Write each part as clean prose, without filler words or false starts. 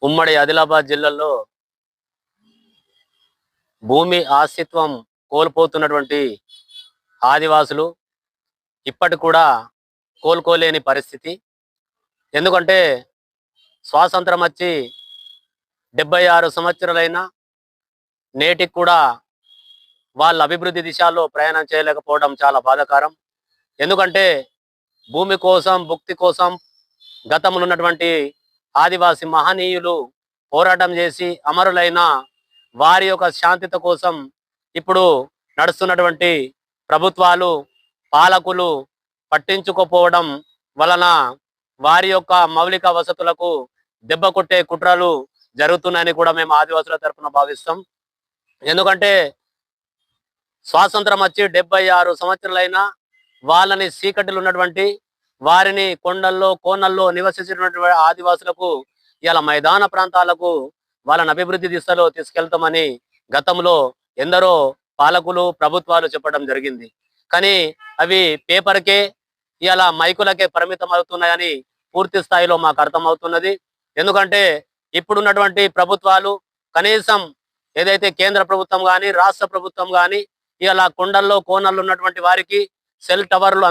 ఉమ్మడి ఆదిలాబాద్ జిల్లాలో భూమి ఆస్తిత్వం కోల్పోతున్నటువంటి ఆదివాసులు ఇప్పటి కూడా కోలుకోలేని పరిస్థితి. ఎందుకంటే స్వాతంత్రం వచ్చి 76 సంవత్సరాలైనా నేటికి కూడా వాళ్ళ అభివృద్ధి దిశలో ప్రయాణం చేయలేకపోవడం చాలా బాధాకరం. ఎందుకంటే భూమి కోసం, భుక్తి కోసం గతంలో ఉన్నటువంటి ఆదివాసి మహనీయులు పోరాటం చేసి అమరులైన వారి యొక్క శాంతిత కోసం ఇప్పుడు నడుస్తున్నటువంటి ప్రభుత్వాలు, పాలకులు పట్టించుకోకపోవడం వలన వారి యొక్క మౌలిక వసతులకు దెబ్బ కొట్టే కుట్రలు జరుగుతున్నాయని కూడా మేము ఆదివాసుల తరఫున భావిస్తాం. ఎందుకంటే స్వాతంత్రం వచ్చి 76 సంవత్సరాలైనా వాళ్ళని చీకటిలో ఉన్నటువంటి వారిని కొండల్లో కోనల్లో నివసించినటువంటి ఆదివాసులకు ఇలా మైదాన ప్రాంతాలకు వాళ్ళని అభివృద్ధి దిశలో తీసుకెళ్తామని గతంలో ఎందరో పాలకులు ప్రభుత్వాలు చెప్పడం జరిగింది. కానీ అవి పేపర్కే ఇలా మైకులకే పరిమితం అవుతున్నాయని పూర్తి స్థాయిలో మాకు అర్థమవుతున్నది. ఎందుకంటే ఇప్పుడున్నటువంటి ప్రభుత్వాలు కనీసం ఏదైతే కేంద్ర ప్రభుత్వం కానీ రాష్ట్ర ప్రభుత్వం కానీ ఇలా కొండల్లో కోనల్లో ఉన్నటువంటి వారికి సెల్ టవర్లు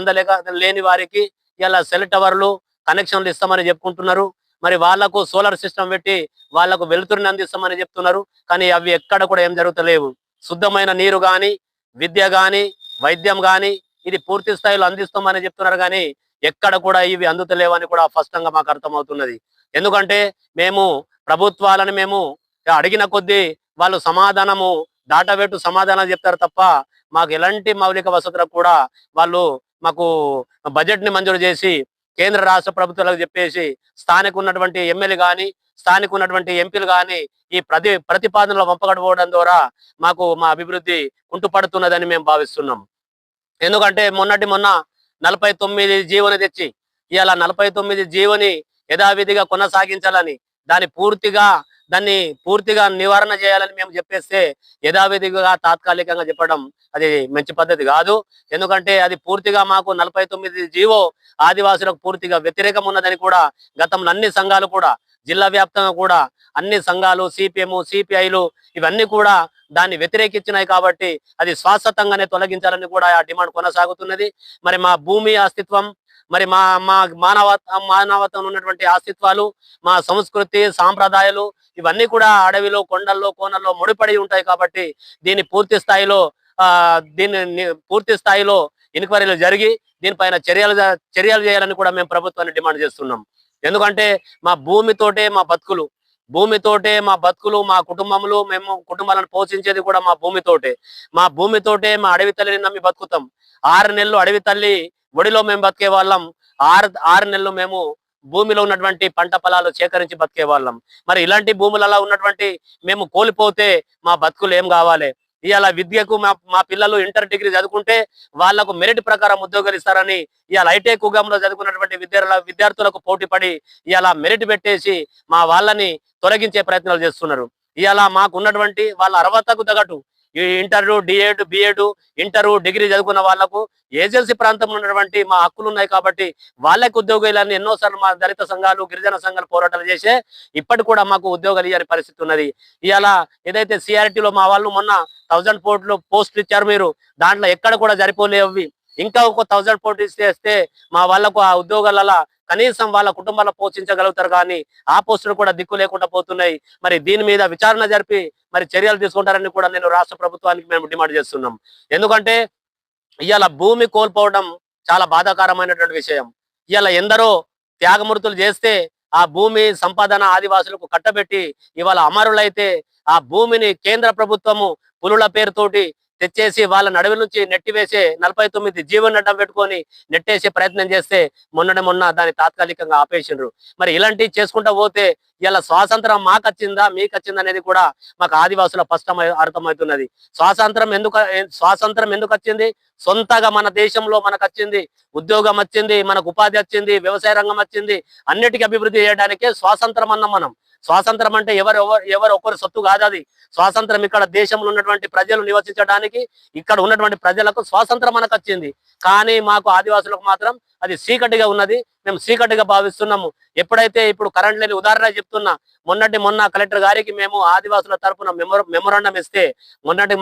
లేని వారికి ఇలా సెల్ టవర్లు కనెక్షన్లు ఇస్తామని చెప్పుకుంటున్నారు. మరి వాళ్లకు సోలార్ సిస్టమ్ పెట్టి వాళ్లకు వెలుతురుని అందిస్తామని చెప్తున్నారు. కానీ అవి ఎక్కడ కూడా ఏం జరుగుతలేవు. శుద్ధమైన నీరు కానీ, విద్య కానీ, వైద్యం కానీ ఇది పూర్తి స్థాయిలో అందిస్తామని చెప్తున్నారు. కానీ ఎక్కడ కూడా ఇవి అందుతలేవని కూడా స్పష్టంగా మాకు అర్థమవుతున్నది. ఎందుకంటే మేము ప్రభుత్వాలను అడిగిన కొద్దీ వాళ్ళు సమాధానము దాటవేటు సమాధానం చెప్తారు తప్ప మాకు ఎలాంటి మౌలిక వసతులకు కూడా వాళ్ళు మాకు బడ్జెట్ ని మంజూరు చేసి కేంద్ర రాష్ట్ర ప్రభుత్వాలకు చెప్పేసి స్థానిక ఉన్నటువంటి ఎమ్మెల్యే కానీ, స్థానిక ఉన్నటువంటి ఎంపీలు కానీ ఈ ప్రతిపాదనలు పంపకపోవడం ద్వారా మాకు మా అభివృద్ధి కుంటుపడుతున్నదని మేము భావిస్తున్నాం. ఎందుకంటే మొన్న 49 జీవోని తెచ్చి ఇలా 49 జీవోని యథావిధిగా కొనసాగించాలని దాన్ని పూర్తిగా నివారణ చేయాలని మేము చెప్పేస్తే యథావిధిగా తాత్కాలికంగా చెప్పడం అది మంచి పద్ధతి కాదు. ఎందుకంటే అది పూర్తిగా మాకు 49 జీవో ఆదివాసులకు పూర్తిగా వ్యతిరేకం ఉన్నదని కూడా గతంలో అన్ని సంఘాలు కూడా జిల్లా వ్యాప్తంగా కూడా అన్ని సంఘాలు సిపిఎం, సిపిఐలు ఇవన్నీ కూడా దాన్ని వ్యతిరేకించినాయి. కాబట్టి అది శాశ్వతంగానే తొలగించాలని కూడా ఆ డిమాండ్ కొనసాగుతున్నది. మరి మా భూమి అస్తిత్వం, మరి మా మా మానవత్వం ఉన్నటువంటి అస్తిత్వాలు, మా సంస్కృతి సాంప్రదాయాలు ఇవన్నీ కూడా అడవిలో కొండల్లో కోనల్లో ముడిపడి ఉంటాయి. కాబట్టి దీన్ని పూర్తి స్థాయిలో ఎంక్వైరీలు జరిగి దీనిపైన చర్యలు చేయాలని కూడా మేము ప్రభుత్వాన్ని డిమాండ్ చేస్తున్నాం. ఎందుకంటే మా భూమితోటే మా బతుకులు, మా కుటుంబములు, మేము కుటుంబాలను పోషించేది కూడా మా భూమితోటే మా అడవి తల్లిని నమ్మి బతుకుతాం. 6 నెలలు అడవి తల్లి ఒడిలో మేము బతికే వాళ్ళం. 6 నెలలు మేము భూమిలో ఉన్నటువంటి పంట పొలాలు సేకరించి బతికే వాళ్ళం. మరి ఇలాంటి భూములలో ఉన్నటువంటి మేము కోల్పోతే మా బతుకులు ఏం కావాలి? ఇవాళ విద్యకు మా పిల్లలు ఇంటర్ డిగ్రీ చదువుకుంటే వాళ్లకు మెరిట్ ప్రకారం ఉద్యోగాలు ఇస్తారని ఇవాళ ఐటెక్ యుగంలో చదువుకున్నటువంటి విద్యార్థులకు పోటీ పడి ఇవాళ మెరిట్ పెట్టేసి మా వాళ్ళని తొలగించే ప్రయత్నాలు చేస్తున్నారు. ఇవాళ మాకు ఉన్నటువంటి వాళ్ళ అర్హతకు తగ్గట్టు ఈ inter, DEd, BEd, inter, degree చదువుకున్న వాళ్లకు ఏజెన్సీ ప్రాంతంలో ఉన్నటువంటి మా హక్కులు ఉన్నాయి. కాబట్టి వాళ్ళకి ఉద్యోగాలని ఎన్నోసార్లు మా దళిత సంఘాలు, గిరిజన సంఘాలు పోరాటాలు చేసే ఇప్పటి కూడా మాకు ఉద్యోగాలు ఇవ్వని పరిస్థితి ఉన్నది. ఇవాళ ఏదైతే సిఆర్టీలో మా వాళ్ళు మొన్న 1000 పోస్టులు ఇచ్చారు, మీరు దాంట్లో ఎక్కడ కూడా సరిపోలేవి. ఇంకా ఒక 1000 పోస్టులు ఇస్తే మా వాళ్ళకు ఆ ఉద్యోగాలలో కనీసం వాళ్ళ కుటుంబాలను పోషించగలుగుతారు. కానీ ఆ పోస్టులు కూడా దిక్కు లేకుండా పోతున్నాయి. మరి దీని మీద విచారణ జరిపి మరి చర్యలు తీసుకుంటారని కూడా నేను రాష్ట్ర ప్రభుత్వానికి మేము డిమాండ్ చేస్తున్నాం. ఎందుకంటే ఇవాళ భూమి కోల్పోవడం చాలా బాధాకరమైనటువంటి విషయం. ఇవాళ ఎందరో త్యాగమూర్తులు చేస్తే ఆ భూమి సంపాదన ఆదివాసులకు కట్టబెట్టి ఇవాళ అమరులైతే ఆ భూమిని కేంద్ర ప్రభుత్వము పులుల పేరుతోటి తెచ్చేసి వాళ్ళ నడువి నుంచి నెట్టివేసే 49 జీవన అడ్డం పెట్టుకొని నెట్టేసే ప్రయత్నం చేస్తే మొన్న దాన్ని తాత్కాలికంగా ఆపేసిండ్రు. మరి ఇలాంటివి చేసుకుంటా పోతే ఇలా స్వాతంత్రం మాకొచ్చిందా మీకొచ్చిందా అనేది కూడా మాకు ఆదివాసుల స్పష్టమై అర్థమవుతున్నది. స్వాతంత్రం ఎందుకు వచ్చింది? సొంతగా మన దేశంలో మనకు వచ్చింది, ఉద్యోగం వచ్చింది, మనకు ఉపాధి వచ్చింది, వ్యవసాయ రంగం వచ్చింది. అన్నిటికీ అభివృద్ధి చేయడానికే స్వాతంత్రం అన్నాం మనం. స్వాతంత్రం అంటే ఎవరు ఒకరి సొత్తు కాదు. అది స్వాతంత్రం ఇక్కడ దేశంలో ఉన్నటువంటి ప్రజలు నివసించడానికి, ఇక్కడ ఉన్నటువంటి ప్రజలకు స్వాతంత్రం మనకు వచ్చింది. కానీ మాకు ఆదివాసులకు మాత్రం అది చీకటిగా ఉన్నది. మేము చీకటిగా భావిస్తున్నాము. ఎప్పుడైతే ఇప్పుడు కరెంట్ లేని ఉదాహరణ చెప్తున్నా, మొన్న కలెక్టర్ గారికి మేము ఆదివాసుల తరపున మెమోరాండం ఇస్తే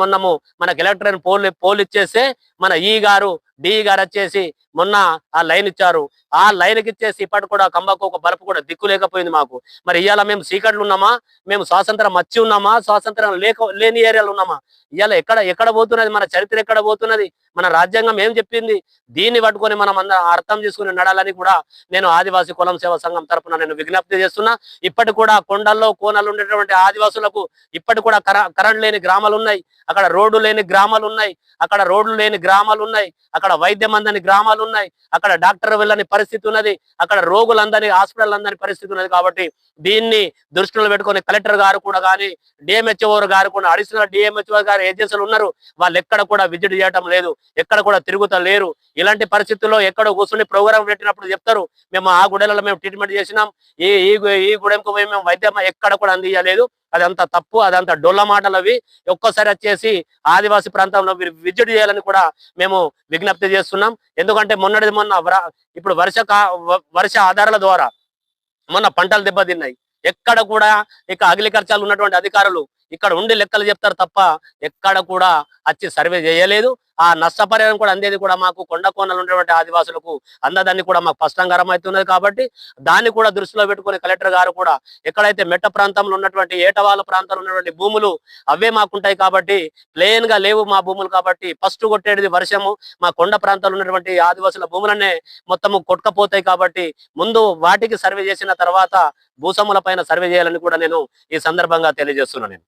మొన్నము మన కలెక్టర్ పోల్ ఇచ్చేస్తే మన ఈ గారు డి గారు వచ్చేసి మొన్న ఆ లైన్ ఇచ్చారు. ఆ లైన్కి ఇచ్చేసి ఇప్పటి కూడా కంబకు ఒక బల్బు కూడా దిక్కు లేకపోయింది మాకు. మరి ఇవాళ మేము సీకట్లు ఉన్నామా, మేము స్వాతంత్రం వచ్చి ఉన్నామా, స్వాతంత్రం లేని ఏరియాలు ఉన్నామా? ఇవాళ ఎక్కడ పోతున్నది మన చరిత్ర, ఎక్కడ పోతున్నది మన రాజ్యాంగం ఏం చెప్పింది? దీన్ని పట్టుకొని మనం అందరం అర్థం చేసుకుని నడాలని కూడా నేను ఆదివాసీ కులం సేవా సంఘం తరపున నేను విజ్ఞప్తి చేస్తున్నా. ఇప్పటి కూడా కొండల్లో కోనలు ఉండేటువంటి ఆదివాసులకు ఇప్పటి కూడా కరెంట్ లేని గ్రామాలు ఉన్నాయి, అక్కడ రోడ్డు లేని గ్రామాలు ఉన్నాయి, అక్కడ రోడ్లు లేని గ్రామాలు ఉన్నాయి, అక్కడ వైద్యం అందని గ్రామాలు ఉన్నాయి, అక్కడ డాక్టర్ వెళ్ళని పరిస్థితి ఉన్నది, అక్కడ రోగులందరి హాస్పిటల్ అందని పరిస్థితి ఉన్నది. కాబట్టి దీన్ని దృష్టిలో పెట్టుకొని కలెక్టర్ గారు కూడా కానీ డిఎంహెచ్ఓ గారు కూడా అడిషనల్ డిఎంహెచ్ఓ గారు ఏజెన్సీలు ఉన్నారు, వాళ్ళు ఎక్కడ కూడా విజిట్ చేయటం లేదు, ఎక్కడ కూడా తిరుగుతా లేరు. ఇలాంటి పరిస్థితుల్లో ఎక్కడో కూర్చుని ప్రోగ్రామ్ పెట్టినప్పుడు చెప్తారు మేము ఆ గుడెలలో మేము ట్రీట్మెంట్ చేసినాం, ఈ గుడెంకు మేము వైద్యం ఎక్కడ కూడా అందించలేదు. అదంతా తప్పు, అదంతా డొల్ల మాటలు అవి. ఒక్కసారి వచ్చేసి ఆదివాసీ ప్రాంతంలో విజిట్ చేయాలని కూడా మేము విజ్ఞప్తి చేస్తున్నాం. ఎందుకంటే మొన్న ఇప్పుడు వర్ష ఆధారాల ద్వారా మొన్న పంటలు దెబ్బతిన్నాయి. ఎక్కడ కూడా ఇక అగ్రికల్చర్ ఉన్నటువంటి అధికారులు ఇక్కడ ఉండి లెక్కలు చెప్తారు తప్ప ఎక్కడ కూడా వచ్చి సర్వే చేయలేదు. ఆ నష్టపరిహారం కూడా అందేది కూడా మాకు కొండ కోనలు ఉన్నటువంటి ఆదివాసులకు అందదాన్ని కూడా మాకు స్పష్టంగా అర్థమవుతున్నది. కాబట్టి దాన్ని కూడా దృష్టిలో పెట్టుకుని కలెక్టర్ గారు కూడా ఎక్కడైతే మెట్ట ప్రాంతంలో ఉన్నటువంటి ఏటవాళ్ళ ప్రాంతాలు ఉన్నటువంటి భూములు అవే మాకుంటాయి కాబట్టి ప్లేన్ గా లేవు మా భూములు, కాబట్టి ఫస్ట్ కొట్టేది వర్షము మా కొండ ప్రాంతాలు ఉన్నటువంటి ఆదివాసుల భూములనే మొత్తము కొట్టుకపోతాయి. కాబట్టి ముందు వాటికి సర్వే చేసిన తర్వాత భూసముల పైన సర్వే చేయాలని కూడా నేను ఈ సందర్భంగా తెలియజేస్తున్నాను.